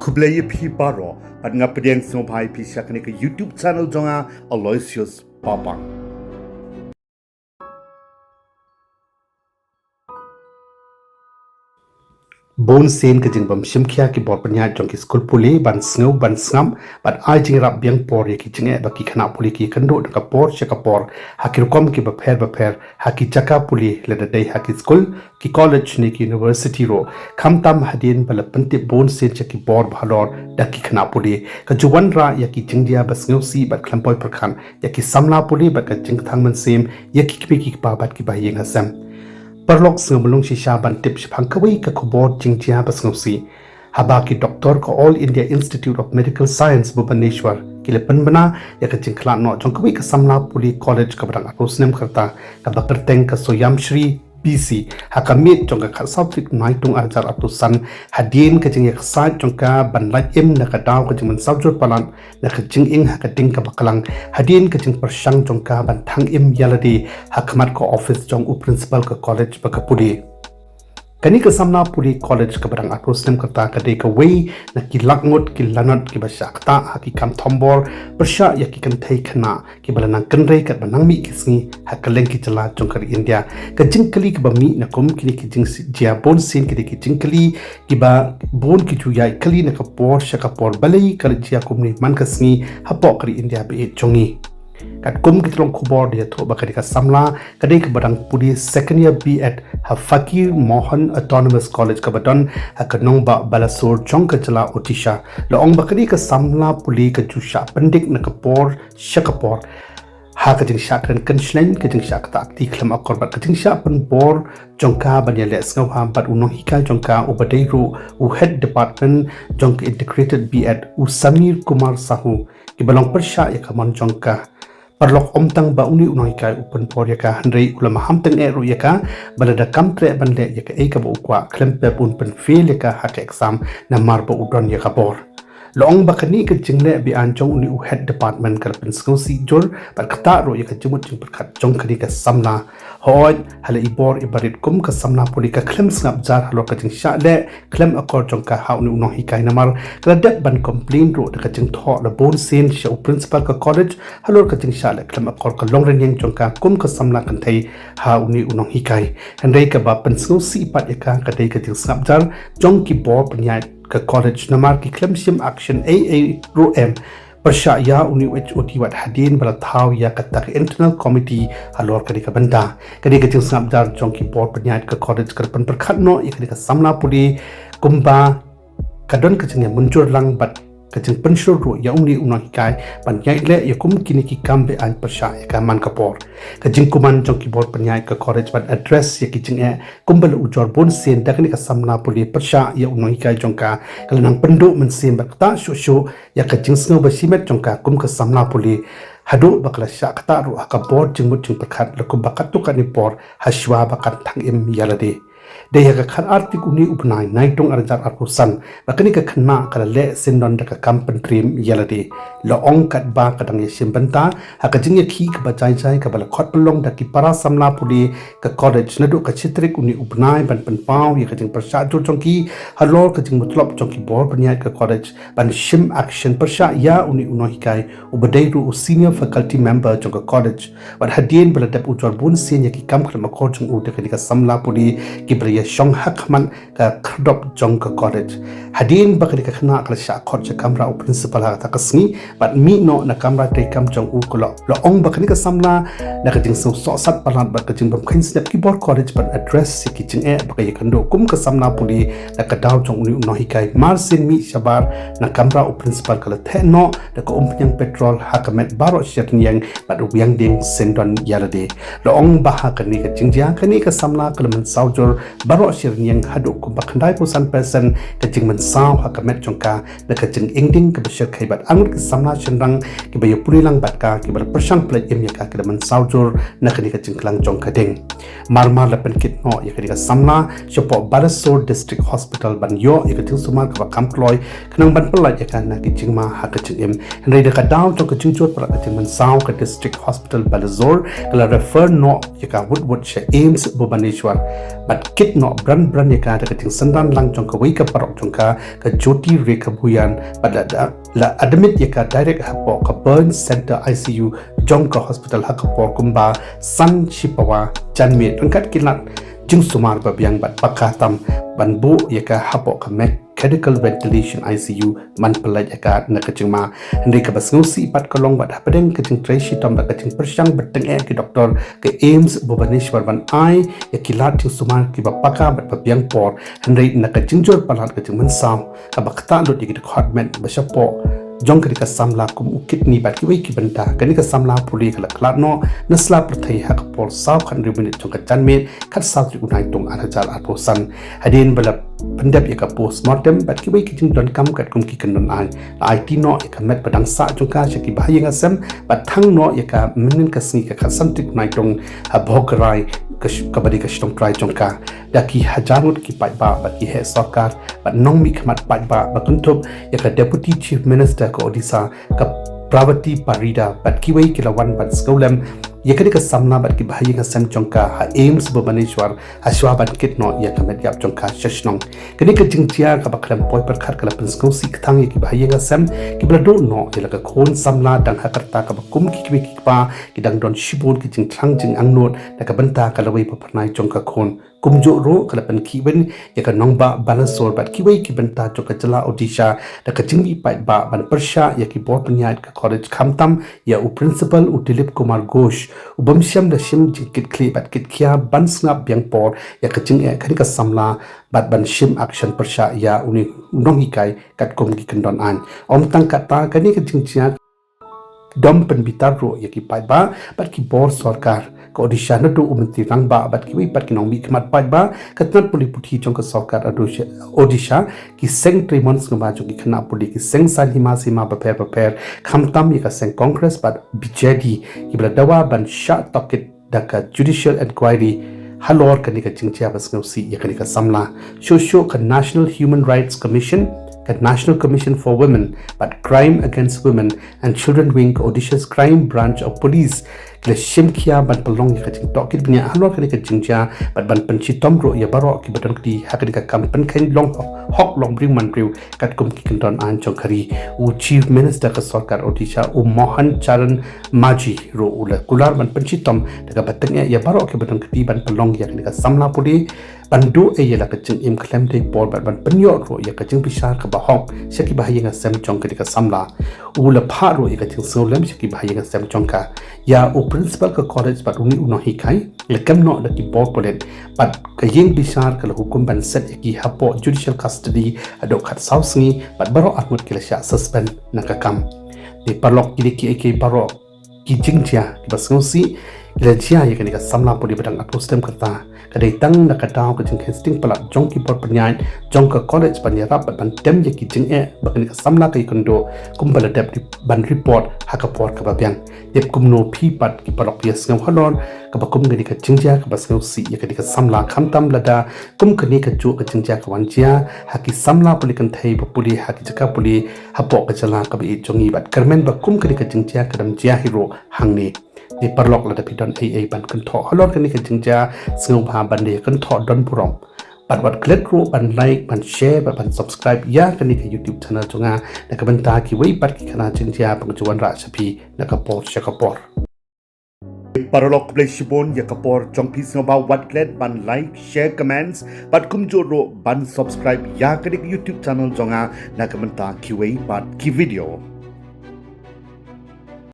Kublaya pi baro at nga pedeng sumpai pi siya ka YouTube channel jonga Aloysius Papang. Bon sen ke jing bam shimkhia ki bor panya jong ki school pule ban snow ban snam but ai jing rap biang por ye ki jinge ba ki khana puli ki kando ka por chaka por hakir kom ki ba pher haki chaka puli le da dai haki school ki college ne ki university ro khamtam hadin bala pante bon sen chaki bor bhalor da ki khana puli ka juwan ra ya ki jingdia ba snow si ba khlampoi prakhan ya ki samla puli ba ka jing thang man sem ya ki ki ba bat ki ba yeng hasam Perlok sengalung shisha ban tip shpangkawai ka khobor jingtia basngausi haba ki doctor ko All India Institute of Medical Science Bhubaneswar kile panbana ya ka jingkhla no jongkawai ka Samla Puli College ka barang arosnem karta ka bakar teng ka soyam shri BC hakamit jongka khasau fik naitung arjar atusan hadin ka jing yaksa jongka ban laj em na ka daw ka jing man saujur palan na ka jing ing ha ka ting ka bakalang hadin ka jing persang jongka ban thang em yaladi Khmat ko Ophis jong u principal ka college bakapudi kani ka Samla Puli College ka barang arosnem karta ka de ka wei na ki lakngot ki lanat ki basakta ha ki kam thombor persha ya ki kan thai khana ki balana kanrei ka banang mi kisngi ha kaleng ki chala jongkar India ka jingkali ka bami na kom ki jing jia bon sin ki jingkali ki ba bon ki chu yai kali na ka por sha ka por balai ka jia komni man ka sngi ha po kari India be chongi kat kum kitlong khubor dia tho bakari ka Samla kadai ka barang puli second year B at Fakir Mohan Autonomous College ka baton ha kanong ba balasur chong ka chala Odisha lo ong bakari ka Samla Puli ka jusha pandik na kapor shakapor ha ka jing shakran kanshlen ka jing shakta ti Khlem Akor ba ka jing sha pan bor jongka banya le sngau ha bat Nonghikai jongka ubadai ru u head department jong integrated B at u Samir Kumar Sahu ki balong persha ya ka mon jongka Perlok omtang ba uni Nonghikai upan por yaka handrei ulama hamtang ru yaka balada kamtre banle yaka eka ba ukwa Khlem pe pun pen fail yaka hak exam na marba udon yaka bor Long bakani ka jingle bi anjong uni u head department ka pen skosi jor par khata ro yaka jumut jing perkhat jong khani ka Samla hoi hala ibor ibarit kum ka Samla Puli ka Khlem snap jar halo ka Jingshahleh Khlem Akor jong ka ha uni Nonghikai namar ka dep ban complain ro ka jing tho la bon sen sha principal ka college halo ka Jingshahleh Khlem Akor ka longren yang jong ka kum ka Samla kan thai ha uni Nonghikai handai ka ba pen skosi pat yaka ka dei ka jing snap jar jong ki bor panyai ka college namar ki Khlem sim action AA ro m persha ya uni HOT wat hadin bala thaw ya katak internal committee halor kadi ka banda kadi ka jing snap jar jong ki board panyat ka college ka pan perkhat no ikadi ka Samla Puli kumba kadon ka jing muncul lang bat ka jing penshur ro ya uni Nonghikai pan yai le ya kum kini ki kambe an persha ya ka man ka por ka jing kuman jong ki board panyat ka college ban address ya ki jing kumbal ujor bon sen da ka Samla Puli persha ya Nonghikai jong ka kalanang pendo men sen bat ta sho ya ka jing snow ba simet jong ka kum ka Samla Puli hadu bakla sha kata ru ka board jing mut jing perkhat la kum bakat tu ka ni por hashwa bakat thang im yalade Daya ka khan artik uni upnai naitung arjar arusan bakani ka khna kala le sindon da ka kampan trim yalade lo ong kat ba kadang ye simbanta ha ka jing ye khi ka ba chai ka bala khot long da ki para Samla Puli ka college na do ka chitrik uni upnai ban pan pau ye ka jing persha jo chongki halor ka jing mutlop chongki bor panyat ka college ban shim action persha ya uni Nonghikai ubadai ru senior faculty member jong ka college wat hadien bala dep ujor bun sen ye ki kam Khlem Akor jong u de ka Samla Puli ki bria shong hakman ka khdop jong ka college hadin bakari ka khna kala sha khot cha kamra u principal ha ta kasni but mi no na kamra te kam jong u ko lo ong bakani ka Samla na ka jing so sat palan ba ka jing bam khin snap ki bor college ban address ki jing bakay kando kum ka Samla Puli na ka daw jong uni Nonghikai mar sin mi shabar na kamra u principal kala the no da ka umpyang petrol ha ka met baro shat yang ba yang ding sendon yalade lo ong ba ha ka ni ka jingja ka ni ka Samla kala man saujor baro shir yang hadu ko bakandai po san person ka jing man saw ha ka met jongka na ka jing engding ka bashir khai bat ang ka Samla chenrang ki ba yupuri lang bat ka ki ba persang plate em ya ka man saujor na ka ni ka jing klang jong ka ding marmar la pen kit no ya ka ni ka Samla shopo Balasore District Hospital ban yo ya ka jing sumar ka ba kamkloi knang ban pala ya ka na ki jing ma ha ka jing em hendai da ka daw jong ka jing jot para ka jing man saw ka District Hospital Balasore kala refer no ya ka woodwood she Ames Bhubaneswar but kit no brand ya ka ka jing sandan lang jong ka wei ka parok jong ka joti re ka buyan but la admit ya ka direct hapo ka burn center ICU jong ka hospital hakapor kumba san shipawa janmi tangkat kilat jing sumar ba biang bat pakatam ban bu ya ka hapo ka medical ventilation ICU man pelaj ya ka na ka jingma ndai ka basngusi pat ka long bat hapadeng ka jing tracy tom ba ka jing persang beteng ki doktor ke AIMS Bhubaneswar ban ai ya kilat jing sumar ki ba paka bat ba biang por ndai na ka jingjor palat ka jing mansam ka bakta lut ki department ba shapo jong ka samla kum ukit ni bat ki wei ki banta kani ka samla puli ka klat no nasla prathai hak por saw khan ribunit jong ka chanme khat saw ti unai tung arajal aposan hadin bala pendap ya ka postmortem bat ki wei ki jing don kam kat kum ki kanon an IT no ya ka met padang sa jong ka ki bahaya ngasem bat thang no ya ka minin ka sni ka khasan ti unai tung bhokrai kabadi ka shtong try jong ka daki hajanut ki pai ba bat ki he sarkar bat nong mi khmat pai ba batuntup ya ka deputy chief minister ko odisha ka pravati parida bat ki wei kilawan bat skolem yakari ka samla bat ki bhai ka sam chongka ha AIMS Bhubaneswar ashwa bat kit no ya ka met yap chongka shashnong kani ka jingtia ka bakram poi par khar kala pins ko sik thang ki bhai ka sam ki blado no ya ka khon samla dang hakarta ka kum ki pa ki dang don shibon ki jing thang jing angnot da ka banta ka lawai pa phnai chongka khon kumjo ro kala pan ki ben ya ka nongba balasor bat ki wei ki banta chongka jala odisha da ka jingbi pai ba ban persha ya ki bor panyat ka college khamtam ya u principal u Dilip Kumar Ghosh ubamsyam da shim jikit kli bat kit kya ban snap biang por ya kaching khani ka samla bat ban shim action persha ya uni Nonghikai kat kom ki kandon an om tang kata kani ka jingchia dom pen bitar ro ya ki pai ba bat ki bor sarkar ko odisha na tu umti rang ba bat ki wi pat ki nong mi khmat pai ba katnat puli puthi chong ka sarkar odisha ki seng 3 months no ba jo ki khana puli ki seng san hima sima ba per khamtam ya ka seng congress bat BJD ki bla dawa ban sha toket daka judicial inquiry halor kani ka jingchia bas ngausi ya kani ka samla shosho ka national human rights commission ka National Commission for Women but Crime Against Women and Children Wing Odisha's crime branch of police kila shimkia ban palong ya kajing tok kit bnya halor kani ka jingja bat ban panchi tomro ya baro ki badan kdi hakani ka kampan khain long hok long bring man riu kat kum ki kandon an chongkhari u chief minister ka sarkar Odisha u Mohan Charan Maji ro ula kular ban panchi tom daga batang ya baro ki badan kdi ban palong ya kani ka samla pudi bandu ya la kajing im Khlem dei por ban panyo ro ya kajing bisar ka bahok shaki bahaya nga sem chongkari ka samla u la pha ro ya kajing solem shaki bahaya nga sem chongka ya u principal ka college bat uni Nonghikai lekam no da ki board polet bat ka yeng bisar ka hukum ban set ki hapo judicial custody ado khat sausngi bat baro atmut kila sha suspend nakakam de parlok ki baro ki jingtia ki basngosi kila jia ya ka samla podi badang apostem karta kadai tang na kataw ka jing casting palat jong ki por panyai jong ka college panyara ban tem ya ki jing bakani ka samla kai kondo kumbala dep ban report hakapor ka babyang dep kumno phi pat ki parok yes ngam halon ka bakum gani ka jingja ka basngo si ya ka samla khamtam lada kum kani ka ju ka jingja ka wanjia haki samla puli kan thai ba puli haki jaka puli hapo ka jala ka bi jongi bat karmen ba kum kani ka jingja ka dam jia hero hangni di parlok la tapi don ai ban kan tho halor kan ni ka jingja sngau ba ban de kan tho don purom ban wat klik ro ban like ban share ban subscribe ya kan ni ka YouTube channel chunga na ka ban ta ki wei pat ki kana jingja pang chuan ra sapi na ka por shakapor parolok play shibon ya kapor jong pis no ba wat klet ban like share comments bat kum jo ro ban subscribe ya ka YouTube channel chunga na ka ban ta ki wei pat ki video